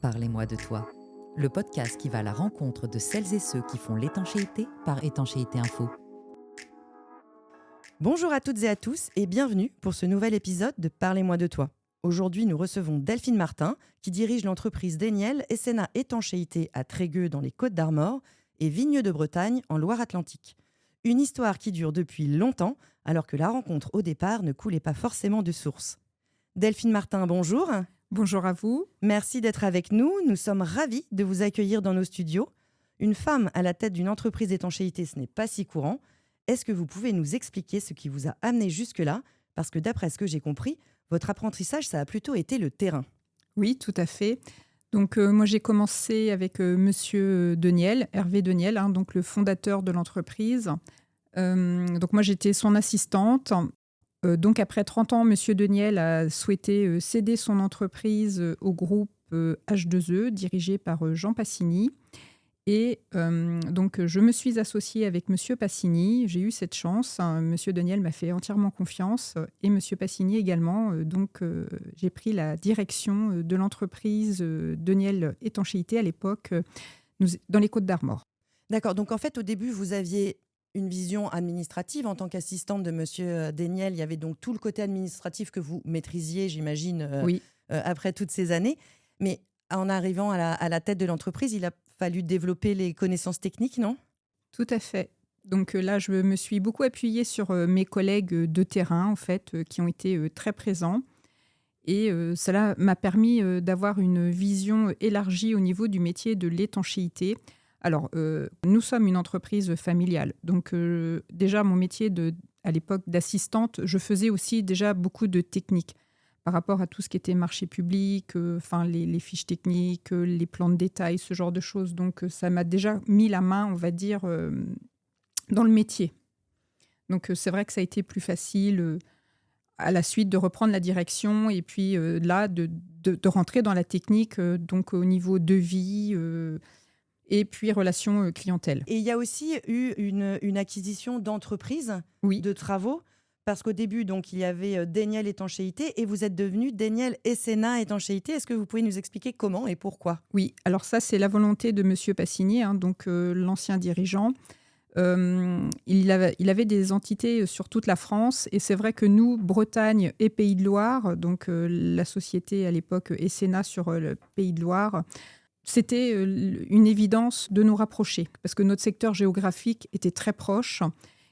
Parlez-moi de toi, le podcast qui va à la rencontre de celles et ceux qui font l'étanchéité par Étanchéité Info. Bonjour à toutes et à tous et bienvenue pour ce nouvel épisode de Parlez-moi de toi. Aujourd'hui, nous recevons Delphine Martin qui dirige l'entreprise Déniel Esséna Étanchéité à Trégueux dans les Côtes-d'Armor et Vigneux de Bretagne en Loire-Atlantique. Une histoire qui dure depuis longtemps alors que la rencontre au départ ne coulait pas forcément de source. Delphine Martin, bonjour. Bonjour à vous. Merci d'être avec nous. Nous sommes ravis de vous accueillir dans nos studios. Une femme à la tête d'une entreprise d'étanchéité, ce n'est pas si courant. Est-ce que vous pouvez nous expliquer ce qui vous a amené jusque-là ? Parce que d'après ce que j'ai compris, votre apprentissage, ça a plutôt été le terrain. Oui, tout à fait. Donc, moi, j'ai commencé avec Monsieur Deniel, Hervé Deniel, donc le fondateur de l'entreprise. Donc, moi, j'étais son assistante. Donc, après 30 ans, Monsieur Deniel a souhaité céder son entreprise au groupe H2E, dirigé par Jean Passini. Et donc, je me suis associée avec Monsieur Passini. J'ai eu cette chance. Monsieur Deniel m'a fait entièrement confiance et Monsieur Passini également. Donc, j'ai pris la direction de l'entreprise Deniel Étanchéité à l'époque dans les Côtes-d'Armor. D'accord, donc en fait, au début, vous aviez une vision administrative en tant qu'assistante de Monsieur Déniel. Il y avait donc tout le côté administratif que vous maîtrisiez, j'imagine, Oui, après toutes ces années. Mais en arrivant à la tête de l'entreprise, il a fallu développer les connaissances techniques, non ? tout à fait. Donc là, je me suis beaucoup appuyée sur mes collègues de terrain, en fait, qui ont été très présents. Et cela m'a permis d'avoir une vision élargie au niveau du métier de l'étanchéité. Alors, nous sommes une entreprise familiale. Donc, déjà, mon métier à l'époque d'assistante, je faisais aussi déjà beaucoup de techniques par rapport à tout ce qui était marché public, les fiches techniques, les plans de détail, ce genre de choses. Donc, ça m'a déjà mis la main, on va dire, dans le métier. Donc, c'est vrai que ça a été plus facile à la suite de reprendre la direction et puis là, de rentrer dans la technique, donc au niveau devis et puis relations clientèle. Et il y a aussi eu une acquisition d'entreprises, Oui. de travaux, parce qu'au début, donc, il y avait Déniel Étanchéité et vous êtes devenu Déniel Esséna Étanchéité. Est-ce que vous pouvez nous expliquer comment et pourquoi ? Oui, alors ça, c'est la volonté de Monsieur Passini, donc l'ancien dirigeant. Il avait des entités sur toute la France et c'est vrai que nous, Bretagne et Pays de Loire, donc la société à l'époque Esséna sur le Pays de Loire, c'était une évidence de nous rapprocher parce que notre secteur géographique était très proche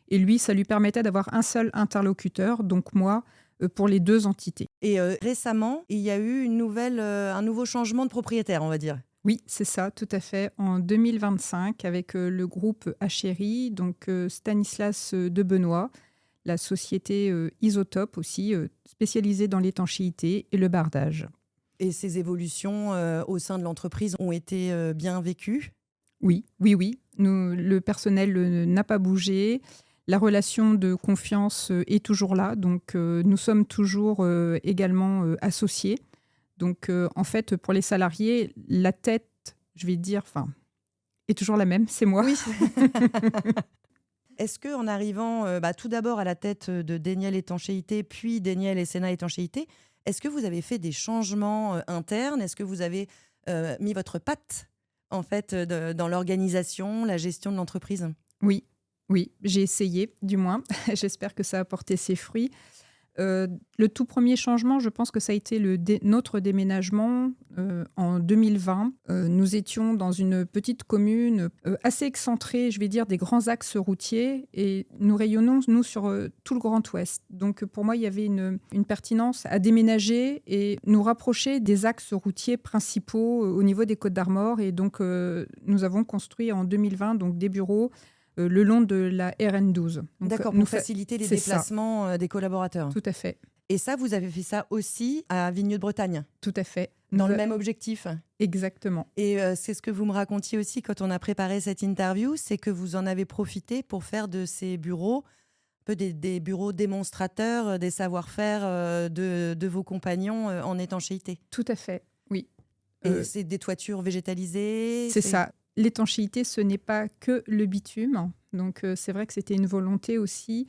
et lui, ça lui permettait d'avoir un seul interlocuteur, donc moi, pour les deux entités. Et récemment, il y a eu un nouveau changement de propriétaire, on va dire. Oui, c'est ça, tout à fait. En 2025, avec le groupe Achéri, donc Stanislas de Benoît, la société Isotope aussi, spécialisée dans l'étanchéité et le bardage. Et ces évolutions au sein de l'entreprise ont été bien vécues ? Oui. Le personnel n'a pas bougé. La relation de confiance est toujours là. Donc, nous sommes toujours également associés. Donc, en fait, pour les salariés, la tête, je vais dire, est toujours la même, c'est moi. Oui. Est-ce qu'en arrivant tout d'abord à la tête de Déniel Étanchéité, puis Déniel Esséna Étanchéité, est-ce que vous avez fait des changements internes ? Est-ce que vous avez mis votre patte en fait, dans l'organisation, la gestion de l'entreprise ? Oui, j'ai essayé, du moins. J'espère que ça a porté ses fruits. Le tout premier changement, je pense que ça a été notre déménagement en 2020. Nous étions dans une petite commune assez excentrée, je vais dire, des grands axes routiers et nous rayonnons, nous, sur tout le Grand Ouest. Donc, pour moi, il y avait une pertinence à déménager et nous rapprocher des axes routiers principaux au niveau des Côtes-d'Armor. Et donc, nous avons construit en 2020 donc, des bureaux le long de la RN12. Donc, d'accord, pour faciliter les déplacements des collaborateurs. Tout à fait. Et ça, vous avez fait ça aussi à Vigneux de Bretagne ? Tout à fait. Dans le même objectif ? Exactement. Et c'est ce que vous me racontiez aussi quand on a préparé cette interview, c'est que vous en avez profité pour faire de ces bureaux un peu des bureaux démonstrateurs des savoir-faire de vos compagnons en étanchéité. Tout à fait, oui. Et c'est des toitures végétalisées ? C'est ça. L'étanchéité, ce n'est pas que le bitume. Donc, c'est vrai que c'était une volonté aussi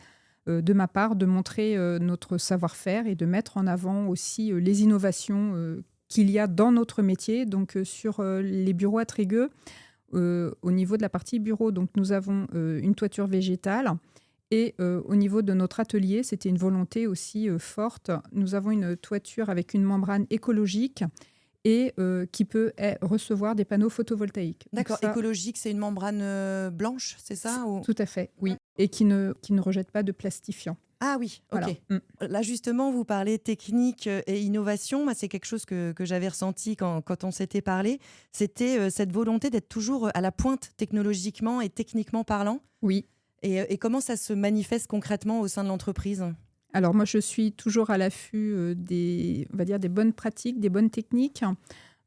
de ma part de montrer notre savoir-faire et de mettre en avant aussi les innovations qu'il y a dans notre métier. Donc, sur les bureaux à Trégueux, au niveau de la partie bureau, donc, nous avons une toiture végétale. Et au niveau de notre atelier, c'était une volonté aussi forte. Nous avons une toiture avec une membrane écologique et qui peut recevoir des panneaux photovoltaïques. D'accord, Donc ça, écologique, c'est une membrane blanche, c'est ça ou... tout à fait, oui. Et qui ne rejette pas de plastifiant. Ah oui, ok. Voilà. Là, justement, vous parlez technique et innovation. Moi, c'est quelque chose que j'avais ressenti quand on s'était parlé. C'était cette volonté d'être toujours à la pointe technologiquement et techniquement parlant. Oui. Et comment ça se manifeste concrètement au sein de l'entreprise ? Alors moi, je suis toujours à l'affût des bonnes pratiques, des bonnes techniques.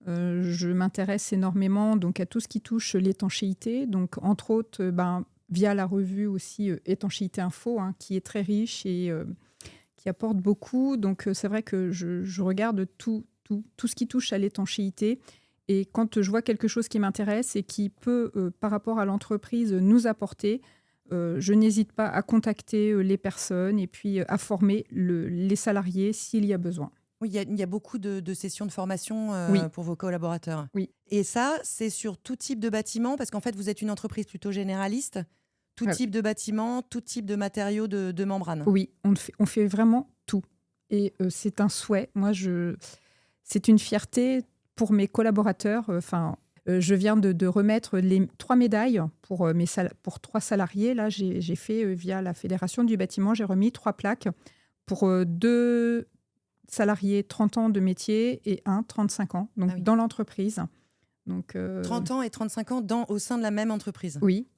Je m'intéresse énormément donc, à tout ce qui touche l'étanchéité. Donc, entre autres, via la revue aussi Étanchéité Info, qui est très riche et qui apporte beaucoup. Donc, c'est vrai que je regarde tout ce qui touche à l'étanchéité. Et quand je vois quelque chose qui m'intéresse et qui peut, par rapport à l'entreprise, nous apporter, je n'hésite pas à contacter les personnes et puis à former les salariés s'il y a besoin. Oui, il y a beaucoup de sessions de formation Oui. pour vos collaborateurs. Oui. Et ça, c'est sur tout type de bâtiment, parce qu'en fait, vous êtes une entreprise plutôt généraliste. Tout Voilà. type de bâtiment, tout type de matériaux de membrane. Oui, on fait vraiment tout. Et c'est un souhait. Moi, c'est une fierté pour mes collaborateurs. Je viens de remettre les 3 médailles pour 3 salariés. Là, j'ai fait via la Fédération du bâtiment, j'ai remis 3 plaques pour 2 salariés 30 ans de métier et 1 35 ans, donc Ah oui. dans l'entreprise. Donc, 30 ans et 35 ans au sein de la même entreprise. Oui.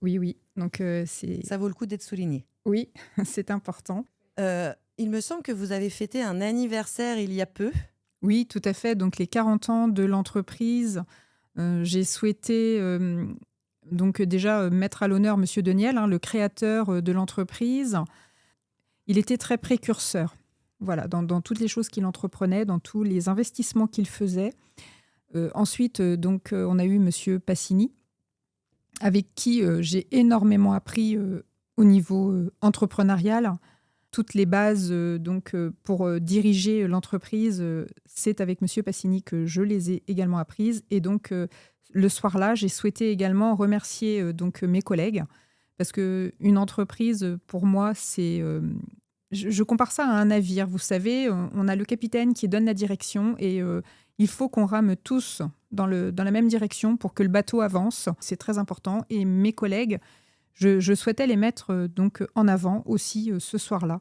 Donc, Ça vaut le coup d'être souligné. Oui, c'est important. Il me semble que vous avez fêté un anniversaire il y a peu. Oui, tout à fait. Donc, les 40 ans de l'entreprise, j'ai souhaité donc déjà mettre à l'honneur Monsieur Deniel, le créateur de l'entreprise. Il était très précurseur, voilà, dans toutes les choses qu'il entreprenait, dans tous les investissements qu'il faisait. Ensuite, on a eu Monsieur Passini, avec qui j'ai énormément appris au niveau entrepreneurial. Toutes les bases pour diriger l'entreprise, c'est avec Monsieur Passini que je les ai également apprises. Et donc, le soir-là, j'ai souhaité également remercier mes collègues, parce qu'une entreprise, pour moi, c'est... je compare ça à un navire. Vous savez, on a le capitaine qui donne la direction et il faut qu'on rame tous dans la même direction pour que le bateau avance. C'est très important. Et mes collègues, je souhaitais les mettre en avant aussi ce soir-là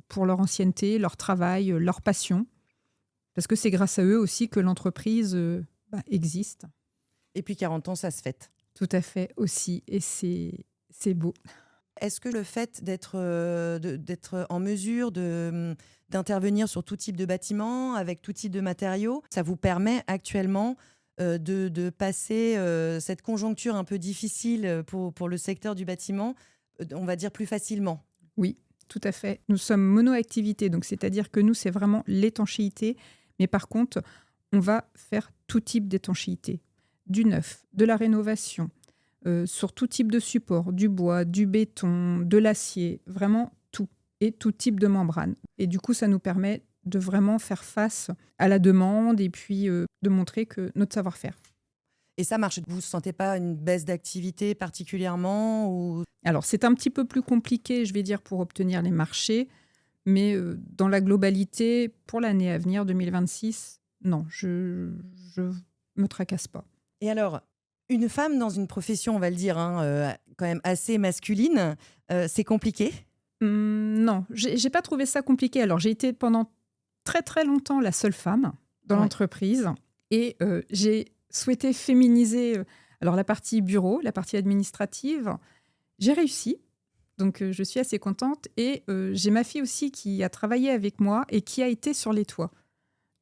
pour leur ancienneté, leur travail, leur passion. Parce que c'est grâce à eux aussi que l'entreprise existe. Et puis 40 ans, ça se fête. Tout à fait aussi. Et c'est beau. Est-ce que le fait d'être en mesure d'intervenir sur tout type de bâtiment, avec tout type de matériaux, ça vous permet actuellement de passer cette conjoncture un peu difficile pour le secteur du bâtiment, on va dire plus facilement? Oui, tout à fait. Nous sommes mono-activité, donc c'est-à-dire que nous, c'est vraiment l'étanchéité. Mais par contre, on va faire tout type d'étanchéité. Du neuf, de la rénovation, sur tout type de support, du bois, du béton, de l'acier, vraiment tout. Et tout type de membrane. Et du coup, ça nous permet de vraiment faire face à la demande et puis de montrer que notre savoir-faire. Et ça marche. Vous ne sentez pas une baisse d'activité particulièrement ou... Alors, c'est un petit peu plus compliqué, je vais dire, pour obtenir les marchés. Mais dans la globalité, pour l'année à venir, 2026, non, je me tracasse pas. Et alors, une femme dans une profession, on va le dire, quand même assez masculine, c'est compliqué? Non, j'ai pas trouvé ça compliqué. Alors, j'ai été pendant très, très longtemps la seule femme dans l'entreprise. Et j'ai souhaité féminiser alors la partie bureau, la partie administrative. J'ai réussi. Donc, je suis assez contente. Et j'ai ma fille aussi qui a travaillé avec moi et qui a été sur les toits.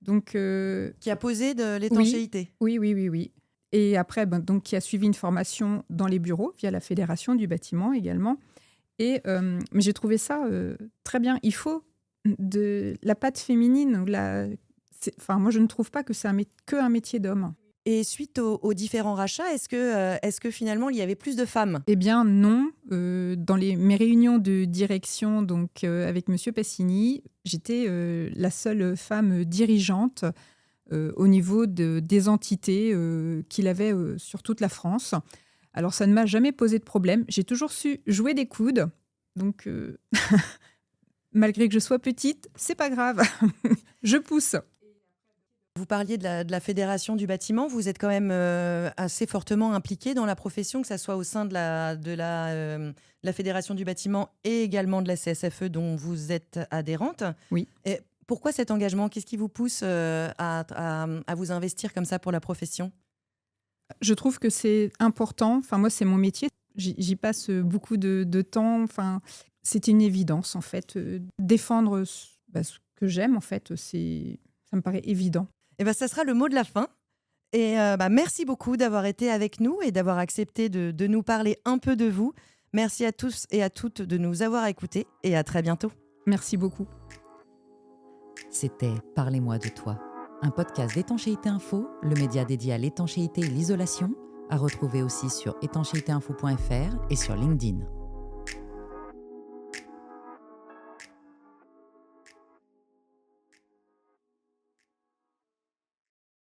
Donc, qui a posé de l'étanchéité? Oui. Et après, donc, qui a suivi une formation dans les bureaux via la Fédération du bâtiment également. Et mais j'ai trouvé ça très bien. Il faut de la patte féminine. Moi, je ne trouve pas que c'est qu'un métier d'homme. Et suite aux différents rachats, est-ce que finalement, il y avait plus de femmes? Eh bien, non. Dans mes réunions de direction avec Monsieur Passini, j'étais la seule femme dirigeante au niveau des entités qu'il avait sur toute la France. Alors, ça ne m'a jamais posé de problème. J'ai toujours su jouer des coudes. Donc, malgré que je sois petite, c'est pas grave. Je pousse. Vous parliez de la Fédération du bâtiment. Vous êtes quand même assez fortement impliqué dans la profession, que ce soit au sein de la Fédération du bâtiment et également de la CSFE dont vous êtes adhérente. Oui. Et pourquoi cet engagement ? Qu'est-ce qui vous pousse à vous investir comme ça pour la profession ? Je trouve que c'est important. Enfin, moi, c'est mon métier. J'y passe beaucoup de temps. Enfin, c'était une évidence, en fait. Défendre ce que j'aime, en fait, ça me paraît évident. Et ça sera le mot de la fin. Et merci beaucoup d'avoir été avec nous et d'avoir accepté de nous parler un peu de vous. Merci à tous et à toutes de nous avoir écoutés et à très bientôt. Merci beaucoup. C'était Parlez-moi de toi, un podcast d'Étanchéité Info, le média dédié à l'étanchéité et l'isolation, à retrouver aussi sur étanchéitéinfo.fr et sur LinkedIn.